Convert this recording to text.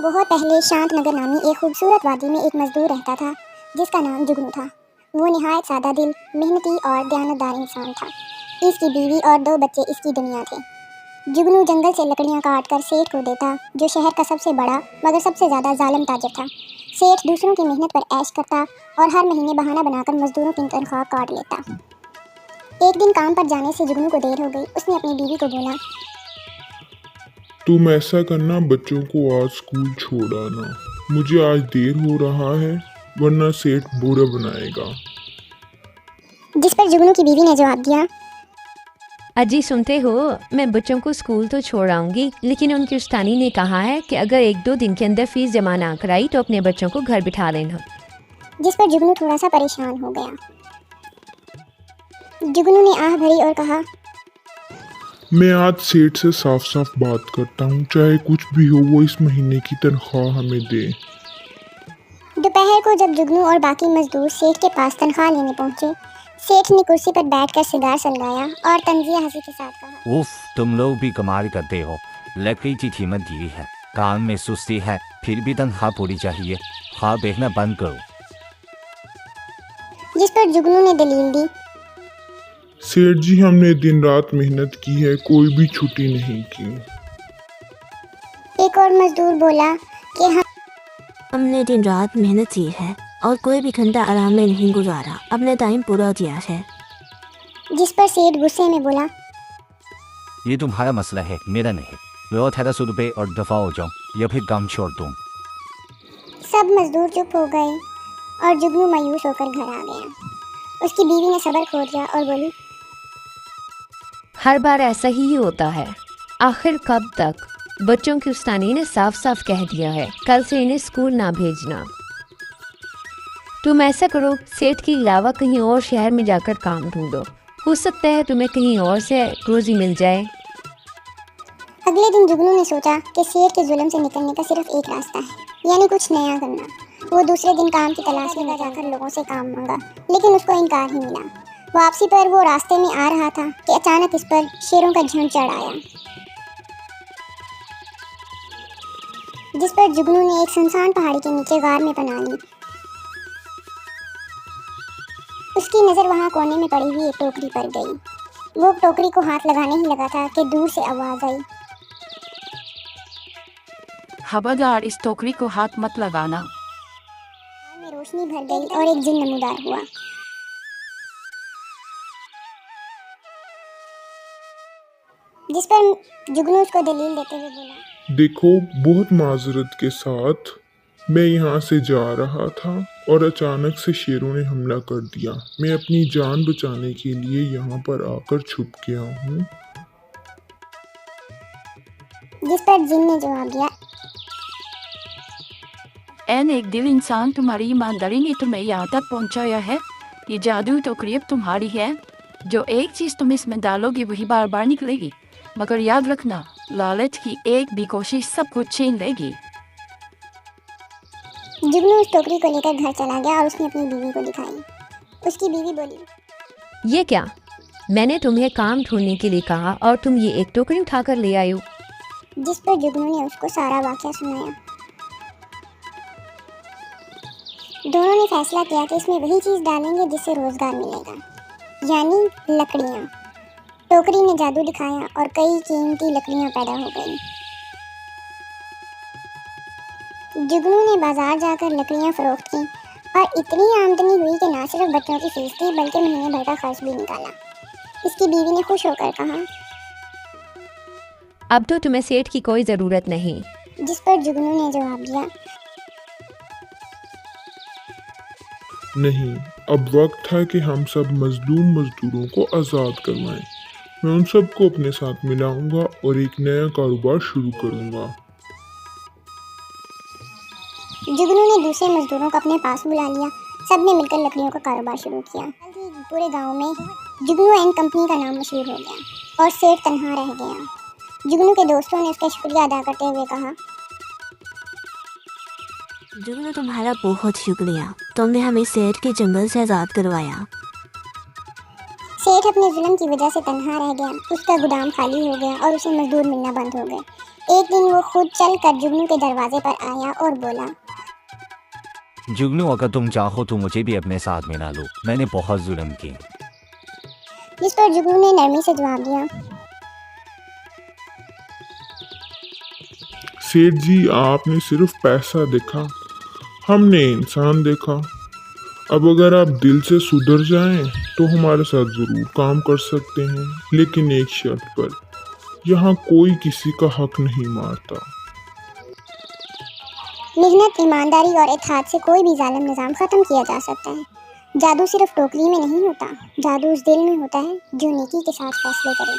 बहुत पहले शांत नगर नामी एक खूबसूरत वादी में एक मजदूर रहता था जिसका नाम जुगनू था। वो निहायत सादा दिल, मेहनती और दयानतदार इंसान था। इसकी बीवी और 2 बच्चे इसकी दुनिया थे। जुगनू जंगल से लकड़ियाँ काट कर सेठ को देता, जो शहर का सबसे बड़ा मगर सबसे ज़्यादा जालिम ताजिर था। सेठ दूसरों की मेहनत पर ऐश करता और हर महीने बहाना बनाकर मजदूरों की तनख्वाह काट लेता। एक दिन काम पर जाने से जुगनू को देर हो गई। उसने अपनी बीवी को बोला, तुम ऐसा करना, बच्चों को आज स्कूल छोड़ आना। मुझे आज देर हो रहा है, वरना सेठ बुरा बनाएगा। जिस पर जुगनू की बीवी ने जवाब दिया, अजी सुनते हो, मैं बच्चों को स्कूल तो छोड़ आऊंगी, लेकिन उनकी उस्तानी ने कहा है कि अगर 1-2 दिन के अंदर फीस जमा ना कराई तो अपने बच्चों को घर बिठा लेना। जिस पर जुगनू थोड़ा सा परेशान हो गया। जुगनू ने आह भरी और कहा, मैं आज सेठ से साफ साफ बात करता हूँ, चाहे कुछ भी हो वो इस महीने की तनख्वाह हमें दे। दोपहर को जब जुगनू और बाकी मजदूर सेठ के पास तनख्वाह लेने पहुंचे, सेठ ने कुर्सी पर बैठकर सिगार सलगाया और तंजिया हंसी के साथ कहा, उफ, तुम लोग भी कमाल करते हो। लकड़ी की कीमत दी है, काम में सुस्ती है, फिर भी तनख्वाह पूरी चाहिए। ख्वाब देखना बंद करो। जिस पर जुगनू ने दलील दी, सेठ जी, हमने दिन रात मेहनत की है, कोई भी छुट्टी नहीं की। एक और मजदूर बोला कि हमने दिन रात मेहनत की है और कोई भी घंटा आराम में नहीं गुजारा, अपने टाइम पूरा किया है। जिस पर सेठ गुस्से में बोला, ये तुम्हारा मसला है, मेरा नहीं। लो 1800 रुपये और दफा हो जाओ, या फिर काम छोड़ दूँ। सब मजदूर चुप हो गए और जुगनू मायूस होकर घर आ गया। उसकी बीवी ने सब्र खो दिया और बोली, हर बार ऐसा ही होता है, आखिर कब तक? बच्चों की उस्तानी ने साफ साफ कह दिया है, कल से इन्हें स्कूल ना भेजना। तुम ऐसा करो, सेठ के अलावा कहीं और शहर में जाकर काम ढूंढो, हो सकता है तुम्हें कहीं और से रोजी मिल जाए। अगले दिन जुगनू ने सोचा कि सेठ के जुल्म से निकलने का सिर्फ एक रास्ता है, यानी कुछ नया करना। वो दूसरे दिन काम की तलाश में जाकर लोगों से काम मांगा, लेकिन उसको इनकार ही मिला। वापसी पर वो रास्ते में आ रहा था कि अचानक इस पर शेरों का झुंड चढ़ आया। जिस पर जुगनू ने एक सुनसान पहाड़ी के नीचे गार में पनाह ली। उसकी नज़र वहाँ कोने में पड़ी हुई एक टोकरी पर गई। वो टोकरी को हाथ लगाने ही लगा था कि दूर से आवाज़ आई, खबरदार, इस टोकरी को हाथ मत लगाना। में रोशनी भर गई और एक जिन नमूदार हुआ। जिस पर जुगनू उसको दलील देते हुए बोला, देखो, बहुत माजरत के साथ मैं यहाँ से जा रहा था और अचानक से शेरों ने हमला कर दिया। मैं अपनी जान बचाने के लिए यहाँ पर आकर छुप गया हूँ। जिस पर जिन ने जवाब दिया, एक दिल इंसान, तुम्हारी ईमानदारी ने तुम्हें यहाँ तक पहुँचाया है। ये जादू टोकरी अब तुम्हारी है। जो एक चीज़ तुम इसमें डालोगी वही बार बार निकलेगी, मगर याद रखना, लालच की एक भी कोशिश सब कुछ छीन लेगी। जुगनू उस टोकरी को लेकर घर चला गया और उसने अपनी बीवी को दिखाई। उसकी बीवी बोली, ये क्या? मैंने तुम्हें काम ढूंढने के लिए कहा और तुम ये एक टोकरी उठाकर ले आए हो। जिस पर जुगनू ने उसको सारा वाकया सुनाया। दोनों ने फैसला किया कि इसमें वही चीज़ डालेंगे जिससे रोजगार मिलेगा, यानी लकड़ियाँ। टोकरी ने जादू दिखाया और कई कीमती लकड़ियाँ पैदा हो गईं। जुगनू ने बाजार जाकर लकड़ियाँ फरोख्त की और इतनी आमदनी हुई कि ना सिर्फ बच्चों की फीस दी बल्कि महीने भर का खर्च भी निकाला। इसकी बीवी ने खुश होकर कहा, अब तो तुम्हें सेठ की कोई ज़रूरत नहीं। जिस पर जुगनू ने जवाब दिया, नहीं, अब वक्त है कि हम सब मजलूम मजदूरों को आज़ाद करवाएं। मैं उन सबको अपने साथ मिलाऊंगा और एक नया कारोबार शुरू करूंगा। जुगनू ने दूसरे मजदूरों को अपने पास बुला लिया। सब ने मिलकर लकड़ियों का कारोबार शुरू किया। जल्द ही पूरे गांव में जुगनू एंड कंपनी का नाम मशहूर हो गया और सेठ तन्हा रह गया। जुगनू के दोस्तों ने उसका शुक्रिया अदा करते हुए कहा, जुगनू, तुम्हारा बहुत शुक्रिया, तुमने हमें सेठ के जंगल से आज़ाद करवाया। सेठ अपने जुल्म की वजह से तन्हा रह गया। उसका गोदाम खाली हो गया और उसे मजदूर मिलना बंद हो गए। एक दिन वो खुद चलकर जुगनू के दरवाजे पर आया और बोला, जुगनू, अगर तुम चाहो तो मुझे भी अपने साथ मिला लो, मैंने बहुत जुल्म की। जिस पर जुगनू ने नरमी से जवाब दिया, सेठ जी, आपने सिर्फ पैसा देखा, हमने इंसान देखा। अब अगर आप दिल से सुधर जाएं तो हमारे साथ ज़रूर काम कर सकते हैं, लेकिन एक शर्त पर, यहाँ कोई किसी का हक नहीं मारता। मेहनत, ईमानदारी और इत्तेहाद से कोई भी जालिम निज़ाम ख़त्म किया जा सकता है। जादू सिर्फ टोकरी में नहीं होता, जादू उस दिल में होता है जो नेकी के साथ फैसले करे।